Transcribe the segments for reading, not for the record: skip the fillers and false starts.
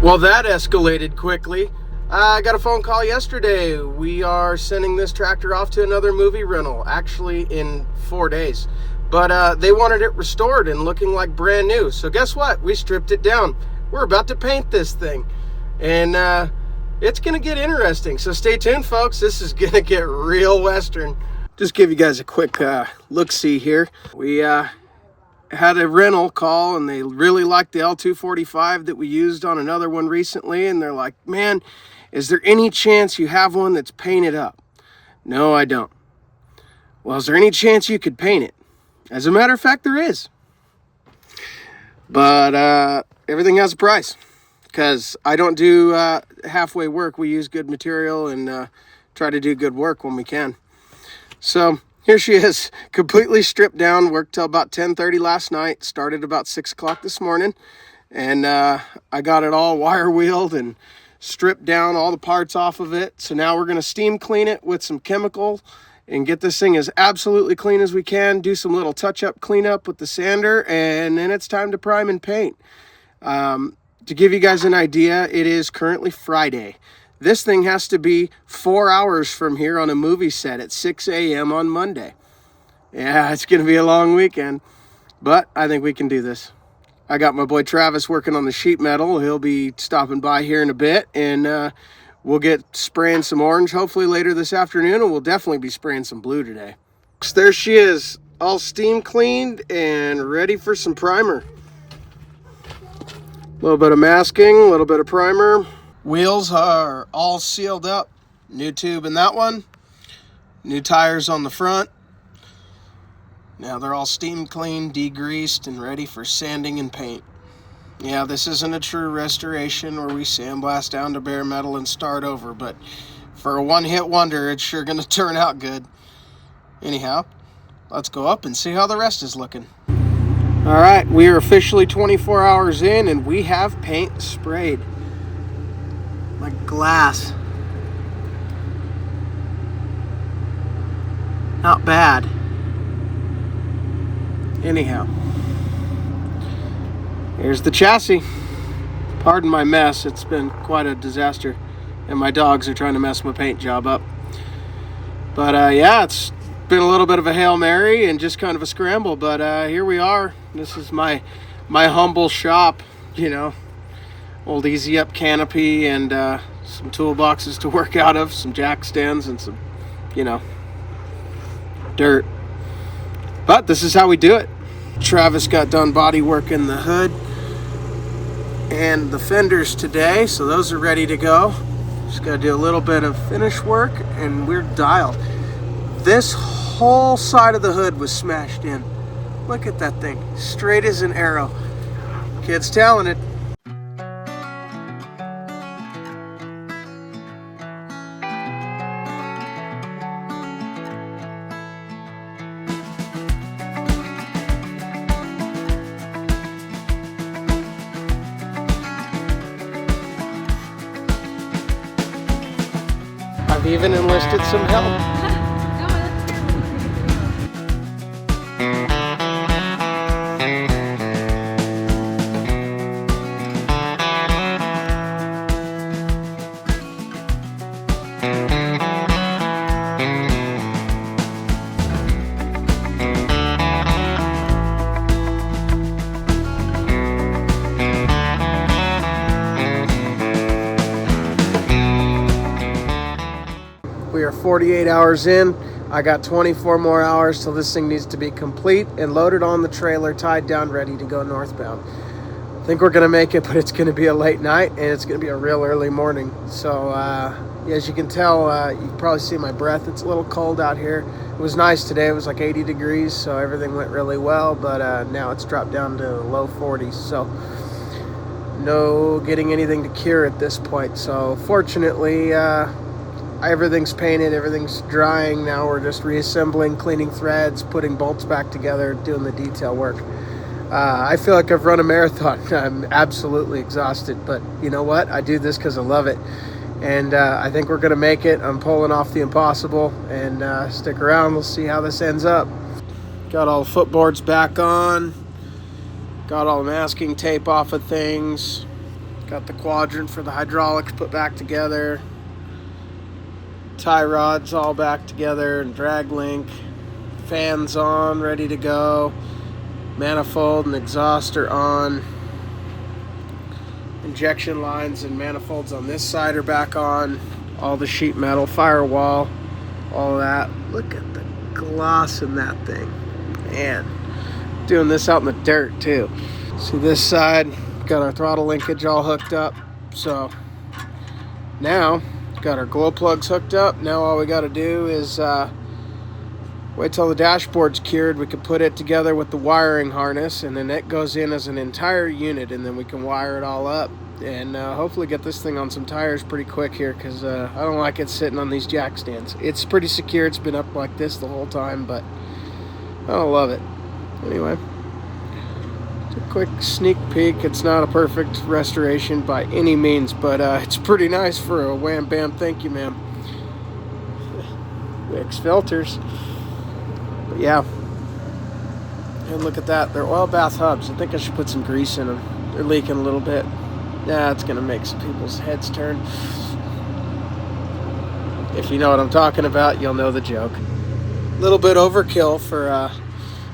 Well, that escalated quickly. I got a phone call yesterday. We are sending this tractor off to another movie rental, actually in 4 days. But they wanted it restored and looking like brand new. So guess what? We stripped it down. We're about to paint this thing. And it's going to get interesting. So stay tuned, folks. This is going to get real Western. Just give you guys a quick look-see here. We had a rental call and they really liked the L245 that we used on another one recently, and they're like, man, is there any chance you have one that's painted up? No, I don't. Well, is there any chance you could paint it? As a matter of fact, there is. But everything has a price, because I don't do halfway work. We use good material and try to do good work when we can. So here she is, completely stripped down. Worked till about 10:30 last night. Started about 6 o'clock this morning. And I got it all wire wheeled and stripped down all the parts off of it. So now we're going to steam clean it with some chemical and get this thing as absolutely clean as we can. Do some little touch-up cleanup with the sander. And then it's time to prime and paint. To give you guys an idea, it is currently Friday. This thing has to be 4 hours from here on a movie set at 6 a.m. on Monday. Yeah, it's going to be a long weekend, but I think we can do this. I got my boy Travis working on the sheet metal. He'll be stopping by here in a bit, and we'll get spraying some orange hopefully later this afternoon, and we'll definitely be spraying some blue today. There she is, all steam cleaned and ready for some primer. A little bit of masking, a little bit of primer. Wheels are all sealed up. New tube in that one. New tires on the front. Now they're all steam cleaned, degreased, and ready for sanding and paint. Yeah, this isn't a true restoration where we sandblast down to bare metal and start over, but for a one-hit wonder, it's sure going to turn out good. Anyhow, let's go up and see how the rest is looking. All right, we are officially 24 hours in, and we have paint sprayed. Like glass. Not bad. Anyhow, here's the chassis. Pardon my mess, it's been quite a disaster, and my dogs are trying to mess my paint job up. But yeah, it's been a little bit of a Hail Mary and just kind of a scramble, but here we are. This is my humble shop, you know. Old easy up canopy and some toolboxes to work out of, some jack stands and some, you know, dirt. But this is how we do it. Travis got done body work in the hood and the fenders today, so those are ready to go. Just got to do a little bit of finish work and we're dialed. This whole side of the hood was smashed in. Look at that thing, straight as an arrow. Kid's talented. I've even enlisted some help. We are 48 hours in. I got 24 more hours till this thing needs to be complete and loaded on the trailer, tied down, ready to go northbound. I think we're going to make it, but it's going to be a late night and it's going to be a real early morning. So as you can tell, you can probably see my breath. It's a little cold out here. It was nice today. It was like 80 degrees, so everything went really well, but now it's dropped down to low 40s. So no getting anything to cure at this point. So fortunately, everything's painted, everything's drying. Now we're just reassembling, cleaning threads, putting bolts back together, doing the detail work. I feel like I've run a marathon. I'm absolutely exhausted, but you know what? I do this because I love it. And I think we're going to make it. I'm pulling off the impossible, and stick around. We'll see how this ends up. Got all the footboards back on. Got all the masking tape off of things. Got the quadrant for the hydraulics put back together. Tie rods all back together and drag link. Fans on, ready to go. Manifold and exhaust are on. Injection lines and manifolds on this side are back on. All the sheet metal, firewall, all that. Look at the gloss in that thing. Man, doing this out in the dirt too. See this side, got our throttle linkage all hooked up. So now, got our glow plugs hooked up. Now all we got to do is wait till the dashboard's cured. We can put it together with the wiring harness, and then it goes in as an entire unit, and then we can wire it all up and hopefully get this thing on some tires pretty quick here, because I don't like it sitting on these jack stands. It's pretty secure. It's been up like this the whole time, but I don't love it. Anyway, it's a quick sneak peek. It's not a perfect restoration by any means, but it's pretty nice for a wham bam thank you ma'am. Wix filters. But yeah, and look at that, they're oil bath hubs. I think I should put some grease in them. They're leaking a little bit. Yeah, it's gonna make some people's heads turn. If you know what I'm talking about, you'll know the joke. A little bit overkill for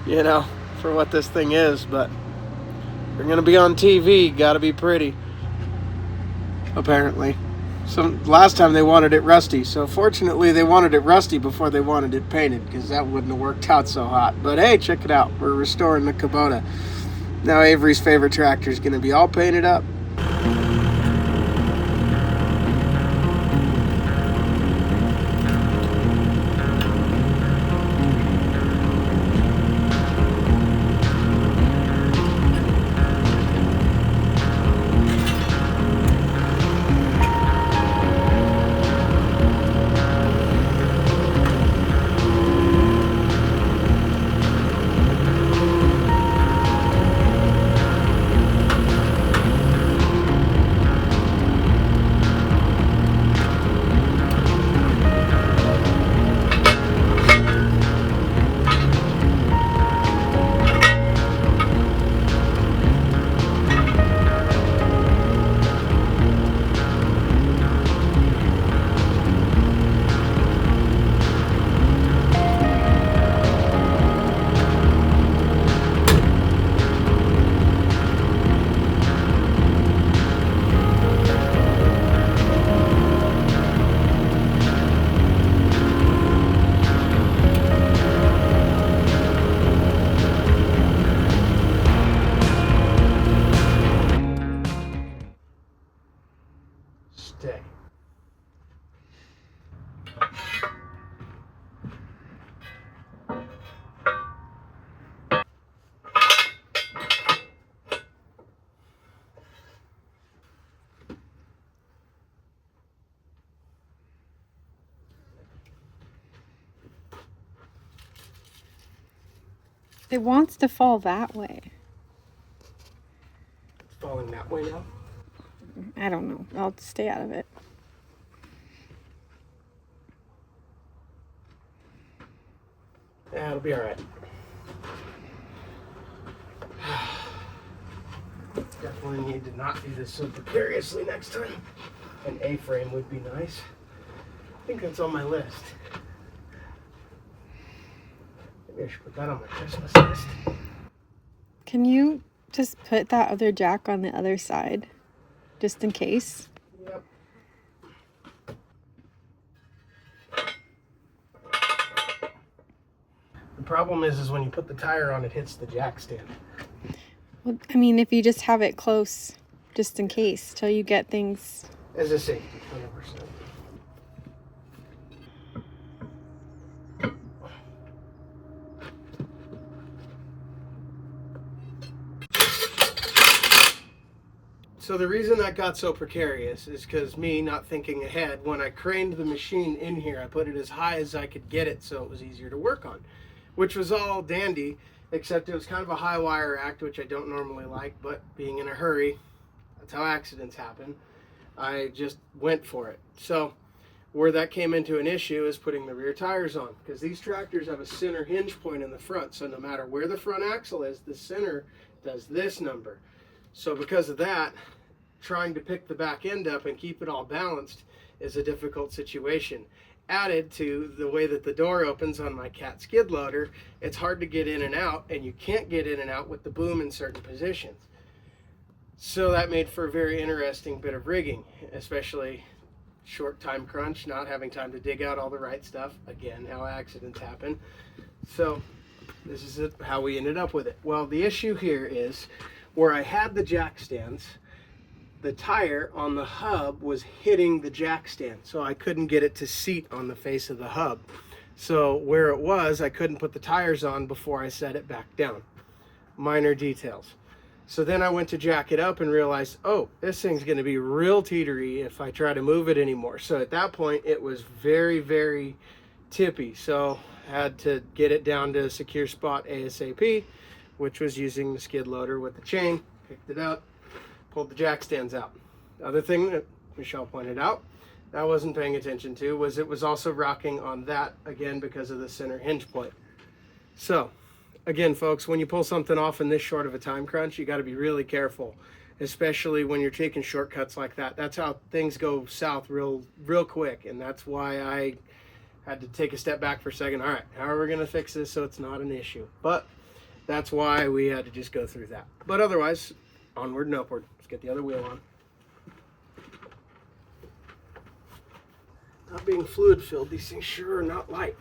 you know, for what this thing is, but we're gonna be on TV, gotta be pretty. Apparently. Last time they wanted it rusty, so fortunately they wanted it rusty before they wanted it painted, because that wouldn't have worked out so hot. But hey, check it out, we're restoring the Kubota. Now Avery's favorite tractor is gonna be all painted up. Stay. It wants to fall that way. It's falling that way now? I don't know. I'll stay out of it. Yeah, it'll be all right. Definitely need to not do this so precariously next time. An A-frame would be nice. I think that's on my list. Maybe I should put that on my Christmas list. Can you just put that other jack on the other side? Just in case? Yep. The problem is when you put the tire on, it hits the jack stand. Well, I mean, if you just have it close, just in case, till you get things... As a safety, 100%. So the reason that got so precarious is because me not thinking ahead. When I craned the machine in here, I put it as high as I could get it so it was easier to work on, which was all dandy, except it was kind of a high wire act, which I don't normally like, but being in a hurry, that's how accidents happen. I just went for it. So where that came into an issue is putting the rear tires on, because these tractors have a center hinge point in the front, so no matter where the front axle is, the center does this number. So because of that, trying to pick the back end up and keep it all balanced is a difficult situation. Added to the way that the door opens on my cat skid loader, it's hard to get in and out, and you can't get in and out with the boom in certain positions. So that made for a very interesting bit of rigging, especially short time crunch, not having time to dig out all the right stuff. Again, how accidents happen. So this is how we ended up with it. Well, the issue here is where I had the jack stands, the tire on the hub was hitting the jack stand, so I couldn't get it to seat on the face of the hub. So where it was, I couldn't put the tires on before I set it back down. Minor details. So then I went to jack it up and realized, oh, this thing's going to be real teetery if I try to move it anymore. So at that point, it was very, very tippy. So I had to get it down to a secure spot ASAP, which was using the skid loader with the chain. Picked it up, pulled the jack stands out. The other thing that Michelle pointed out that I wasn't paying attention to was it was also rocking on that, again, because of the center hinge plate. So again, folks, when you pull something off in this short of a time crunch, you got to be really careful, especially when you're taking shortcuts like that. That's how things go south real quick, and that's why I had to take a step back for a second. All right, how are we going to fix this so it's not an issue? But that's why we had to just go through that. But otherwise, onward and upward. Let's get the other wheel on. Not being fluid filled, these things sure are not light.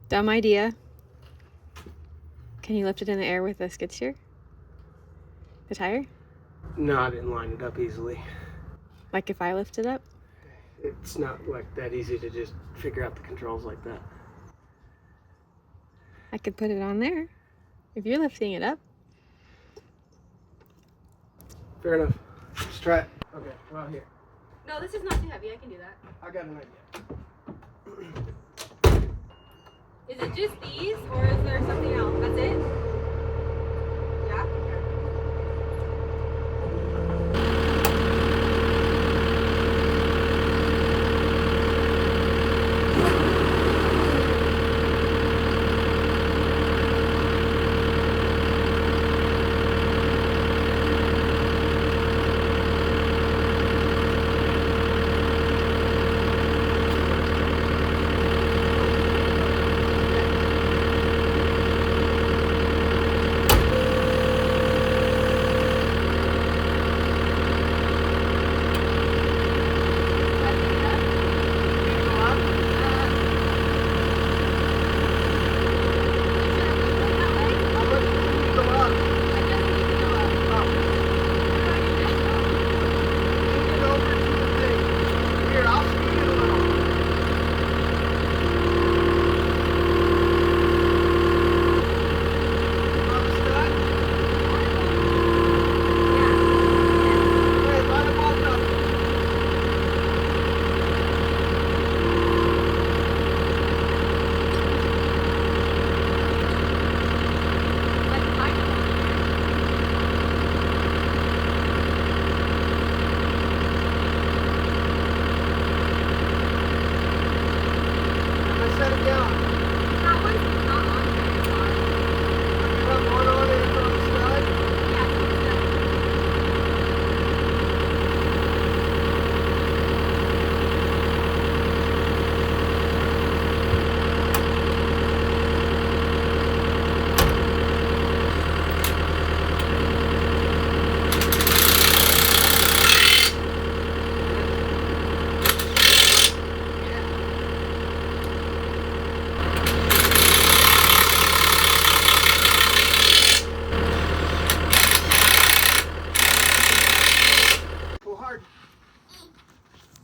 Dumb idea. Can you lift it in the air with a skid steer? The tire? No, I didn't line it up easily. Like if I lift it up? It's not like that easy to just figure out the controls like that. I could put it on there if you're lifting it up. Fair enough. Let's try it. Okay, well, here. No, this is not too heavy. I can do that. I got an idea. Is it just these, or is there something else? That's it? Yeah?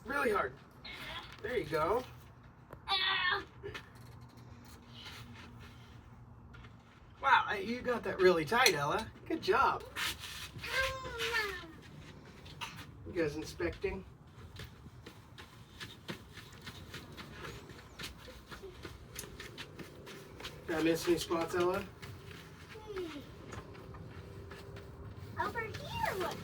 Really hard. There you go. Wow, you got that really tight, Ella. Good job. You guys inspecting? Did I miss any spots, Ella? Over here looks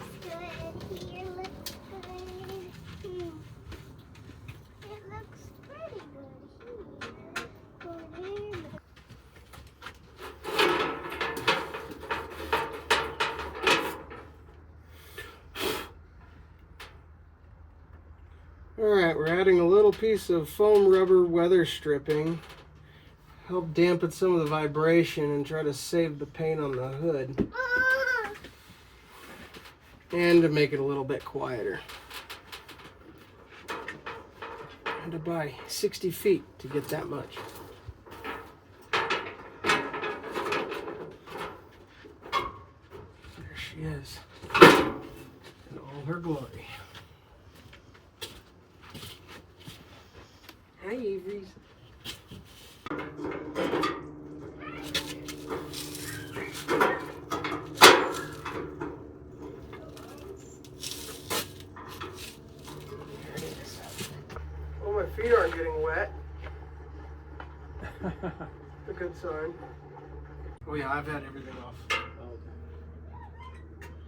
Alright, we're adding a little piece of foam rubber weather stripping. Help dampen some of the vibration and try to save the paint on the hood. And to make it a little bit quieter. I had to buy 60 feet to get that much. There she is. In all her glory. Hi, Avery's. Oh, my feet aren't getting wet. A good sign. Oh yeah, I've had everything off.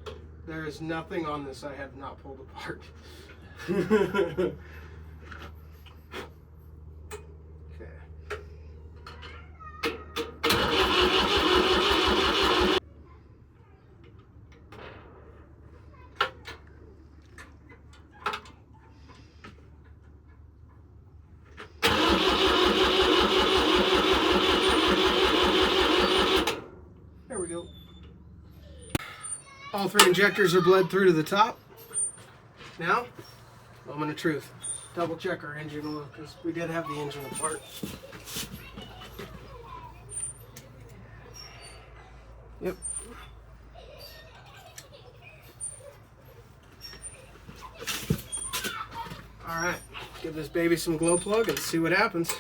Okay. There is nothing on this I have not pulled apart. Okay. There we go. All three injectors are bled through to the top. Now, moment of truth. Double check our engine oil because we did have the engine apart. Yep. Alright, give this baby some glow plug and see what happens.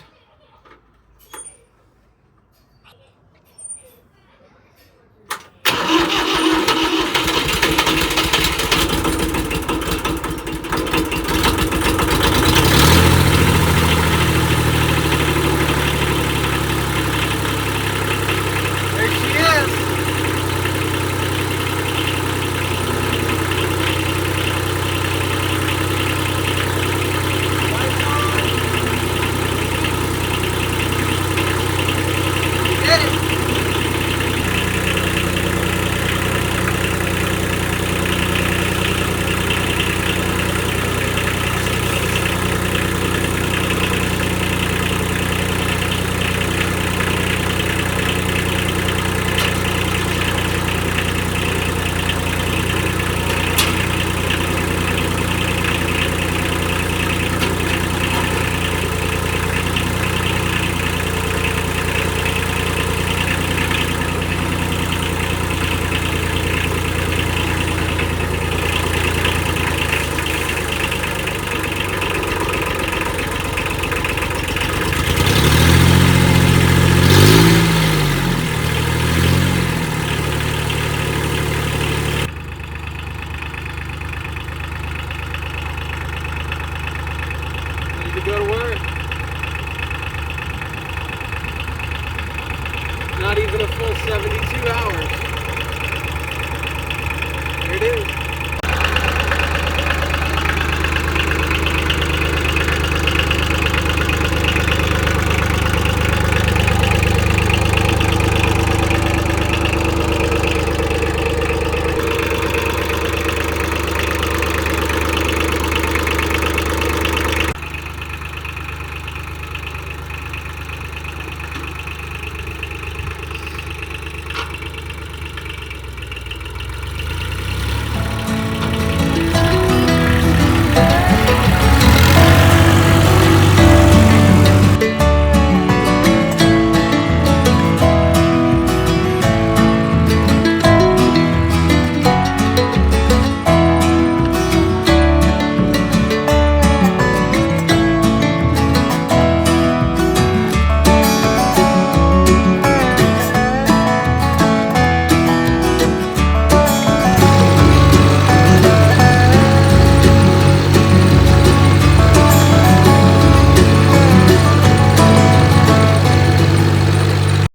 To go to work. Not even a full 72 hours. There it is.